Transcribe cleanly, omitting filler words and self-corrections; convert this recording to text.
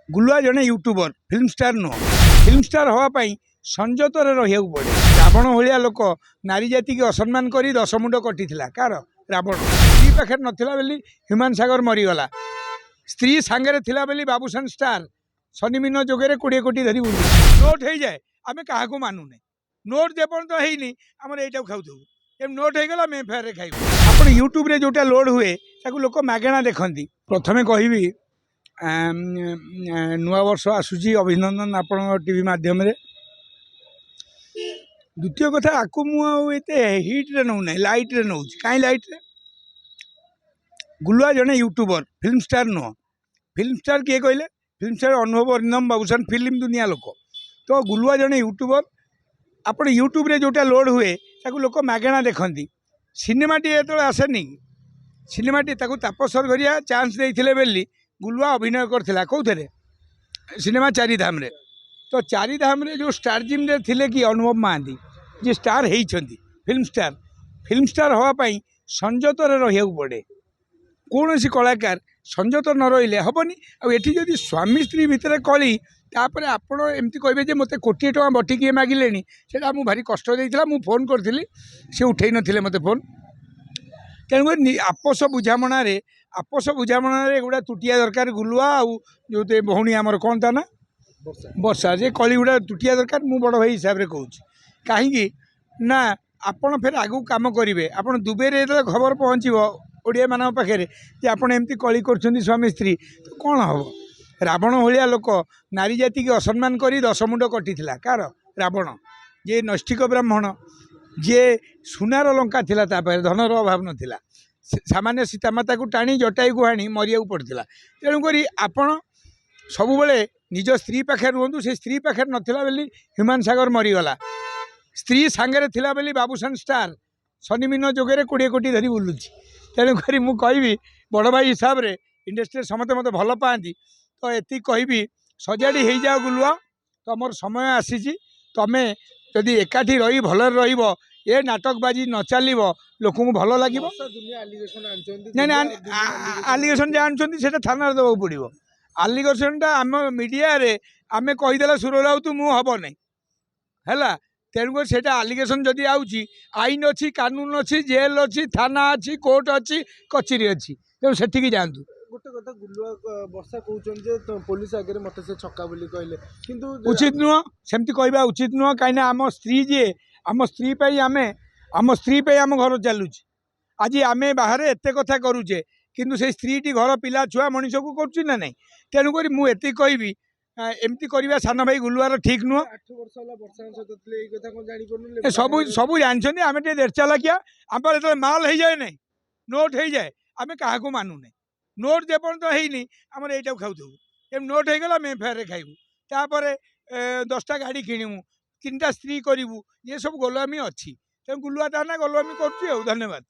गुलुआ जड़े YouTuber film star नुह film star हाँपाई संजतर रहा पड़े। रावण भाया लोक नारी जाति की असम्मान कर 10 मुंड कटी कार रावण स्त्री पाखे नाला बेली ह्यूमान सागर मरीगला स्त्री सांगे थिला बेली बाबूशान स्टार शनिमीन जोगे 20 कोटी धरी बुलू नोट हो जाए आम क्या मानुने नोट जेपर्यंत होनी आम यू खाऊ ए नोट हो गला एफआईआर खाइबू आप यूट्यूब रे जोटा लोड हुए लोक मागेणा देखती। प्रथमे कहबी नुआ वर्ष आसूची अभिनंदन आपण टीवी माध्यम रे। द्वितीय कथा आकु मुझे हिट रे नौ ना लाइट रे नौ कहीं लाइट रे गुलुआ जड़े यूट्यूबर फिल्म स्टार नुह फिल्म स्टार किए कहले फिल्म स्टार अनुभव अरिंदम बाबूशान फिल्म दुनिया लोक तो गुलुआ जड़े यूट्यूबर आप यूट्यूब रे जोटा लोड हुए लोक मागेणा देखती। सिनेमाटी जो आसेनी सिनेमाटी तापसर गरिया चांस देते बेली गुलुआ अभिनय करथिला कौथे सिनेमा चारिधाम रे तो चारिधाम रे जो स्टार जिम रे थिले कि अनुभव महांती जी स्टार होइछंती फिल्म स्टार हाँपाई संजतर रहा पड़े। कौन सी कलाकार संजत न रही हेनी आठी जदि स्वामी स्त्री भितर कली तापर आपण एमती कहे मत कोटी टका बटी किए मागिले से भारी कष्ट देता मुझे फोन करी सी उठे नथिले मत फोन तेणुक आपस बुझामण गुड़ा तुटिया दरकार गुलुआ आउ जो भौणी आमर कौन ता ना वर्षा जे कली गुड़ा तुटिया दरकार मु बड़ भाई हिसाब से कहूँ कहीं ना आपण फिर आगू काम करेंगे आपड़ दुबई जो खबर पहुँचो ओडिया मान पाखे जे आपड़ एमती कली कर स्वामी स्त्री तो कौन हम रावण भाया लोक नारी जाति की असम्मान कर 10 मुंड कटी कार रावण जे नैष्ठिक ब्राह्मण जे सुनार लंका थिला तापर धनर अभाव नथिला सामान्य सीतामाता को टाणी जटाई को हाणी मरिया पड़ता। तेणुक आपण सब बेले निज स्त्री पाखे रुहतु से स्त्री पाखे नाला बेली ह्यूमान सागर मरीगला स्त्री सांगे थिला बेली बाबूशान स्टार शनिमीन जोगे 20 कोटी धरी बुलूची। तेणुक मुझे बड़ भाई हिसाब से इंडस्ट्री समस्ते मत भल पाती तो ये कहबी सजाड़ी हो जाओ गुलुआ तुम समय आसी तुम्हें जदि एकाठी रही भल ये नाटकबाजी न चलो लोक भल लगे आलिगेसन जानते से थाना देवाक पड़ो आलिगेसनटा आम मीडिया आम कहीदे सुर राउत मु हम ना है तेणुक से आलिगेसन जदि आउची आईन अच्छी कानून अच्छी जेल अच्छी थाना अच्छी कोर्ट अच्छी कचेरी अच्छी तेणु से जातु गोटे कथा गुलुआ वर्षा कहते पुलिस आगे मत से छक्का बोली कहले किंतु उचित नुह सेमती कहवा उचित नुह कहीं आम स्त्री जी आम स्त्री आम स्त्री आम घर चलुच आज आम बाहर एत कथा करुचे किंतु से स्त्री घर पिला छुआ मनीष को करुच्ची ना नहीं तेणुक मुझे कहबी एमती करवा सान भाई गुलुआर ठीक नुह। 8 वर्ष सब सब जानते आम देर चालाकिया आम माल हो जाए ना नोट हो जाए आम क्या मानुने नोट जेपर्यंत होनी आम यू खाऊ ए नोट हो गला एफआईआर खाइबू तापर 10टा गाड़ी किणमु 3टा स्त्री करूँ ये सब गोलामी अच्छी तेणु गुलुआ ता ना गोलामी कर धन्यवाद।